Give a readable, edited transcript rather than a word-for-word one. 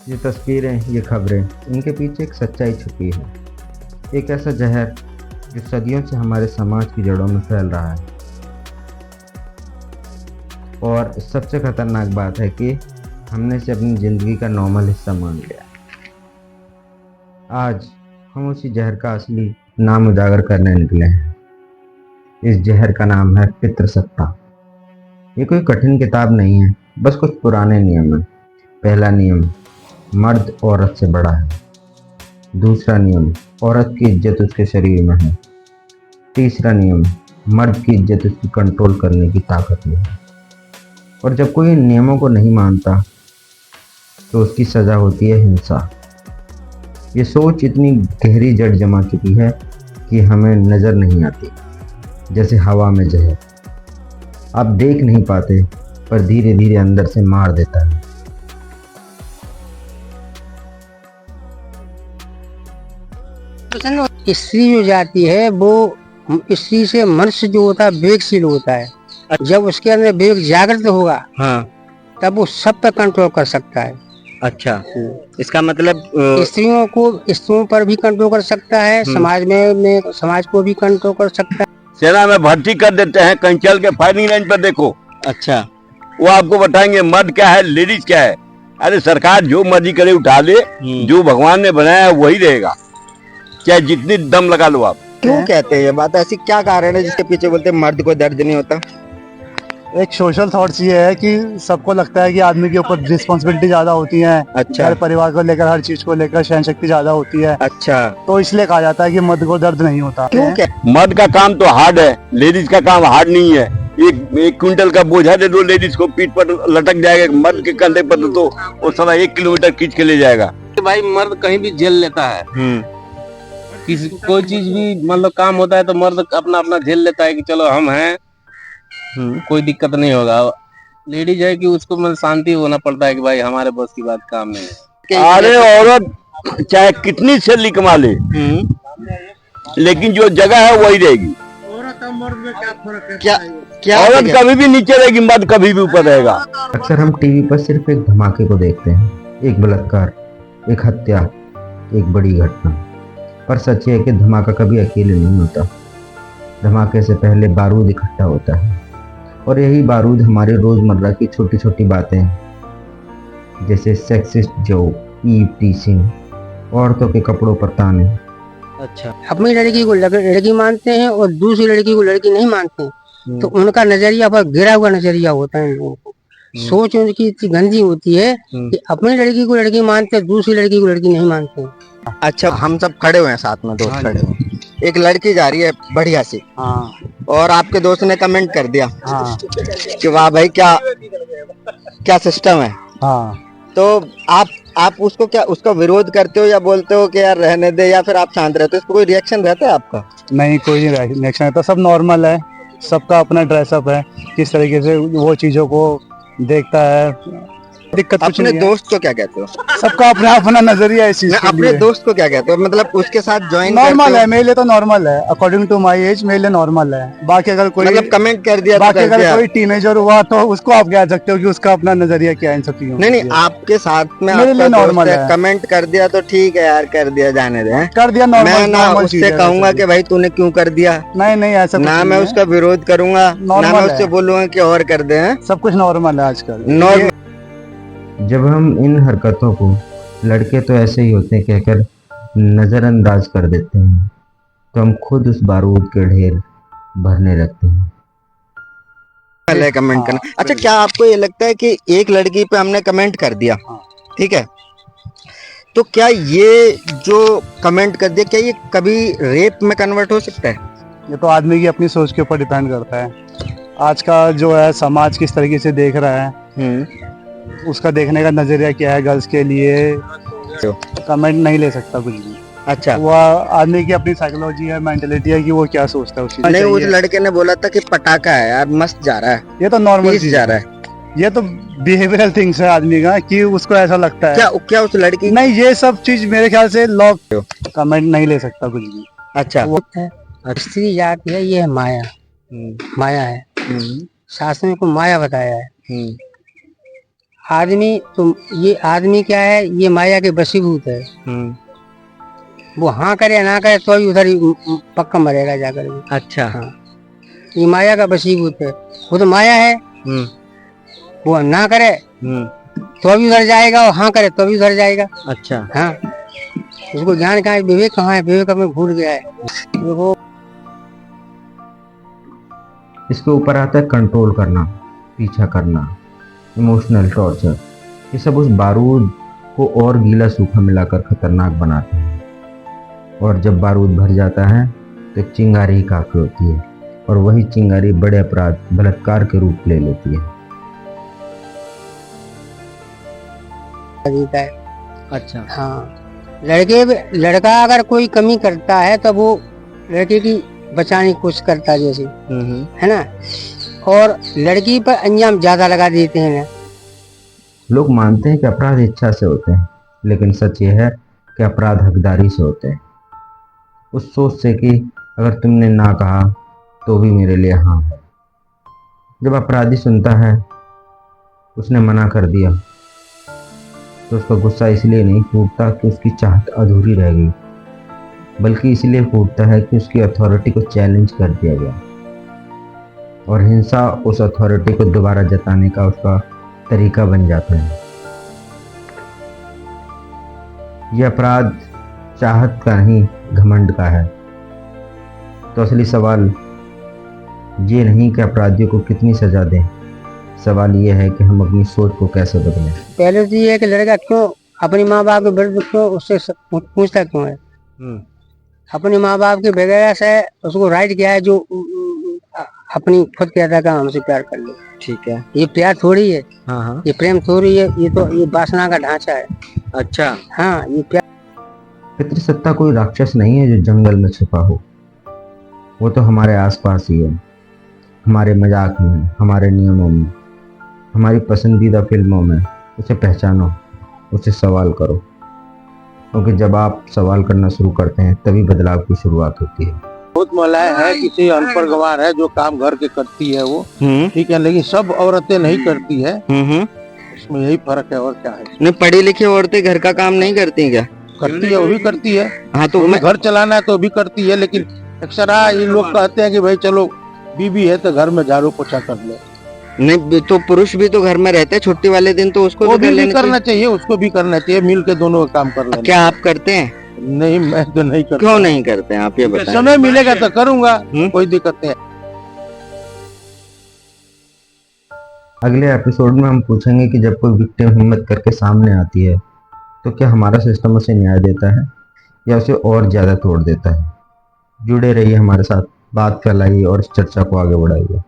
ये तस्वीरें, ये खबरें, इनके पीछे एक सच्चाई छुपी है। एक ऐसा जहर जो सदियों से हमारे समाज की जड़ों में फैल रहा है। और सबसे खतरनाक बात है कि हमने इसे अपनी ज़िंदगी का नॉर्मल हिस्सा मान लिया। आज हम उसी जहर का असली नाम उजागर करने निकले हैं। इस जहर का नाम है पितृसत्ता। ये कोई कठिन किताब नहीं है, बस कुछ पुराने नियम हैं। पहला नियम, मर्द औरत से बड़ा है। दूसरा नियम, औरत की इज्जत उसके शरीर में है। तीसरा नियम, मर्द की इज्जत उसकी कंट्रोल करने की ताकत में है। और जब कोई इन नियमों को नहीं मानता तो उसकी सज़ा होती है हिंसा। ये सोच इतनी गहरी जड़ जमा चुकी है कि हमें नज़र नहीं आती, जैसे हवा में जहर। आप देख नहीं पाते पर धीरे धीरे अंदर से मार देता है। स्त्री जो जाती है वो स्त्री से मनुष्य जो होता है विवेकशील होता है। जब उसके अंदर विवेक जागृत होगा हाँ। तब वो सब पे कंट्रोल कर सकता है। अच्छा, इसका मतलब स्त्रियों पर भी कंट्रोल कर सकता है, समाज को भी कंट्रोल कर सकता है। सेना में भर्ती कर देते हैं, कहीं चल के फायरिंग रेंज पर देखो, अच्छा, वो आपको बताएंगे मर्द क्या है, लेडीज क्या है। अरे सरकार जो मर्जी करे उठा ले, जो भगवान ने बनाया है वही रहेगा, चाहे जितनी दम लगा लो आप। क्यों कहते हैं ये बात? ऐसी क्या कारण है जिसके पीछे बोलते हैं मर्द को दर्द नहीं होता? एक सोशल थॉट्स ये है कि सबको लगता है कि आदमी के ऊपर रिस्पॉन्सिबिलिटी ज्यादा होती है। अच्छा। घर परिवार को लेकर, हर चीज को लेकर सहन शक्ति ज्यादा होती है। अच्छा, तो इसलिए कहा जाता है कि मर्द को दर्द नहीं होता। क्यों क्या? मर्द का काम तो हार्ड है, लेडीज का काम हार्ड नहीं है। एक क्विंटल का बोझा दे दो लेडीज को, पीठ पर लटक जाएगा। मर्द के कंधे पर तो वो साला 1 किलोमीटर खींच के ले जाएगा। भाई मर्द कहीं भी झेल लेता है। किसी कोई चीज भी मतलब काम होता है तो मर्द अपना अपना झेल लेता है कि चलो हम हैं, कोई दिक्कत नहीं होगा। लेडीज है कि उसको मतलब शांति होना पड़ता है कि भाई हमारे बस की बात काम नहीं है। अरे औरत चाहे कितनी सैलरी कमा ले, लेकिन जो जगह है वही रहेगी। औरत और मर्द में क्या फर्क है? क्या औरत कभी भी नीचे रहेगी, मर्द कभी भी ऊपर रहेगा। अक्सर हम टीवी पर सिर्फ एक धमाके को देखते हैं, एक बलात्कार, एक हत्या, एक बड़ी घटना। पर सच है कि धमाका कभी अकेले नहीं होता। धमाके से पहले बारूद इकट्ठा होता है, और यही बारूद हमारी रोजमर्रा की छोटी छोटी बातें, जैसे सेक्सिस्ट जोक, ईव टीचिंग, औरतों के कपड़ों पर ताने। अच्छा, अपनी लड़की को लड़की मानते हैं और दूसरी लड़की को लड़की नहीं मानते हैं। तो उनका नजरिया पर गिरा हुआ नजरिया होता है। इन लोगों को सोच उनकी इतनी गंदी होती है कि अपनी लड़की को लड़की मानते हैं, दूसरी लड़की को लड़की नहीं मानते हैं। अच्छा, हम सब खड़े हुए हैं साथ में, दोस्त खड़े हुए हैं। एक लड़की जा रही है बढ़िया सी, और आपके दोस्त ने कमेंट कर दिया कि वाह भाई क्या क्या सिस्टम है। तो आप उसको क्या, उसका विरोध करते हो या बोलते हो कि यार रहने दे, या फिर आप शांत रहते हो? इस पर कोई रिएक्शन रहता है आपका? नहीं, कोई नहीं रिएक्शन रहता, सब नॉर्मल है। सबका अपना ड्रेसअप है, किस तरीके से वो चीजों को देखता है, दिक्कत कुछ अपने नहीं है। दोस्त को क्या कहते हो? सबका अपना अपना नजरिया है इस चीज के अपने लिए। दोस्त को क्या कहते हो? मतलब उसके साथ ज्वाइन नॉर्मल है, मेरे लिए तो नॉर्मल है। अकॉर्डिंग टू माय एज मेरे लिए नॉर्मल है। बाकी अगर कोई मतलब कमेंट कर दिया तो बाकी कर अगर दिया। कोई टीनेजर हुआ तो उसको आप कह सकते हो कि उसका अपना नजरिया क्या है इन सब चीजों नहीं नहीं, आपके साथ में मेरे लिए आपका नॉर्मल दोस्त है। कमेंट कर दिया तो ठीक है यार, कर दिया, जाने दे। कर दिया, नॉर्मल। मैं ना नॉर्मल चीज़ उससे है कहूंगा वैसे कि भाई तूने क्यों कर दिया, भी। नहीं नहीं, ऐसा कुछ ना नहीं मैं है। उसका विरोध करूंगा, ना नॉर्मल मैं उससे है। बोलूंगा कि और कर दे। हैं सब कुछ नॉर्मल है आजकल। नॉर्मल। जब हम इन हरकतों को लड़के तो ऐसे ही होते हैं कहकर नज़रअंदाज कर देते हैं, तो हम खुद उस बारूद के ढेर भरने लगते हैं। है कमेंट करना। अच्छा, क्या आपको ये लगता है कि एक लड़की पे हमने कमेंट कर दिया, ठीक है, तो क्या ये जो कमेंट कर दिया, क्या ये कभी रेप में कन्वर्ट हो सकता है? ये तो आदमी की अपनी सोच के ऊपर डिपेंड करता है। आज का जो है समाज किस तरीके से देख रहा है, उसका देखने का नजरिया क्या है गर्ल्स के लिए, कमेंट नहीं ले सकता कुछ भी। अच्छा, वो आदमी की अपनी साइकोलॉजी है, मेंटेलिटी है कि वो क्या सोचता है उस चीज नहीं, उस चाहिए। लड़के ने बोला था कि पटाखा है यार, मस्त जा रहा है, ये तो नॉर्मल पीस चीज जा है। रहा है। ये तो बिहेवियरल थिंग्स है आदमी का कि उसको ऐसा लगता है। क्या उस लड़की? नहीं, ये सब चीज मेरे ख्याल से लॉक, कमेंट नहीं ले सकता कुछ भी। अच्छा, वो है स्त्री जाति है, ये है माया। माया है, शास्त्र में को माया बताया है। आदमी तो ये आदमी क्या है, ये माया के वशीभूत है। वो हाँ करे ना करे तो ही उधर ही पक्का मरेगा जाकर के। अच्छा। हाँ, ये माया का वशीभूत है। वो तो माया है, वो ना करे तो भी उधर जाएगा और हाँ करे तो भी उधर जाएगा। अच्छा। हाँ, उसको ज्ञान कहाँ है, विवेक कहाँ है, विवेक में भूल गया है। देखो इसके ऊपर आता है कंट्रोल करना, पीछा करना, इमोशनल टॉर्चर। ये सब उस बारूद को और गीला सूखा मिलाकर खतरनाक बनाते हैं। और जब बारूद भर जाता है तो चिंगारी ही काफी होती है, और वही चिंगारी बड़े अपराध, बलात्कार के रूप ले लेती है। अच्छा। हाँ, लड़का अगर कोई कमी करता है तो वो लड़के की बचाने की कोशिश करता है, जैसे है ना, और लड़की पर अंजाम ज्यादा लगा देते हैं ना। लोग मानते हैं कि अपराध इच्छा से होते हैं, लेकिन सच ये है कि अपराध हकदारी से होते हैं। उस सोच से कि अगर तुमने ना कहा तो भी मेरे लिए हाँ है। जब अपराधी सुनता है उसने मना कर दिया तो उसका गुस्सा इसलिए नहीं फूटता कि उसकी चाहत अधूरी रह गई, बल्कि इसलिए फूटता है कि उसकी अथॉरिटी को चैलेंज कर दिया गया, और हिंसा उस अथॉरिटी को दोबारा जताने का उसका तरीका बन जाता है। यह अपराध चाहत का नहीं, घमंड का है। तो असली सवाल ये नहीं कि अपराधियों को कितनी सजा दें, सवाल यह है कि हम अपनी सोच को कैसे बदलें। पहले तो ये है कि लड़का क्यों अपने माँ बाप के विरुद्ध क्यों उससे पूछता क्यों है। अपने माँ बाप के बगैर से उसको राइट किया है जो अपनी खुद कहता का हमसे प्यार कर ले। ठीक है। ये प्यार थोड़ी है। हाँ हाँ। ये प्रेम थोड़ी है, ये तो ये वासना का ढांचा है। अच्छा। हाँ, ये प्यार। पितृसत्ता कोई राक्षस नहीं है जो जंगल में छिपा हो। वो तो हमारे आसपास ही है, हमारे मजाक में, हमारे नियमों में, हमारी पसंदीदा फिल्मों में। उसे पहचानो, उसे सवाल करो, क्योंकि जब आप सवाल करना शुरू करते हैं तभी बदलाव की शुरुआत होती है। बहुत महिलाएं है, किसी अनपढ़ गंवार है जो काम घर के करती है वो, ठीक है, लेकिन सब औरतें नहीं करती है। इसमें यही फर्क है, और क्या है। नहीं, पढ़ी लिखी औरतें घर का काम नहीं करती क्या? करती है, वो भी करती है। हाँ, तो मैं घर चलाना है तो भी करती है, लेकिन अक्सर ये लोग कहते हैं कि भाई चलो बीबी है तो घर में झाड़ू पोछा कर ले। नहीं, तो पुरुष भी तो घर में रहते हैं, छुट्टी वाले दिन तो उसको भी करना चाहिए, उसको भी करना चाहिए, मिल के दोनों काम कर लेना। क्या आप करते हैं? नहीं, मैं तो नहीं करता। क्यों नहीं करते हैं आप, ये बताएं। समय मिलेगा तो करूंगा, कोई दिक्कत नहीं। अगले एपिसोड में हम पूछेंगे कि जब कोई विक्टिम हिम्मत करके सामने आती है तो क्या हमारा सिस्टम उसे न्याय देता है या उसे और ज्यादा तोड़ देता है। जुड़े रहिए हमारे साथ, बात फैलाइए और इस चर्चा को आगे बढ़ाइए।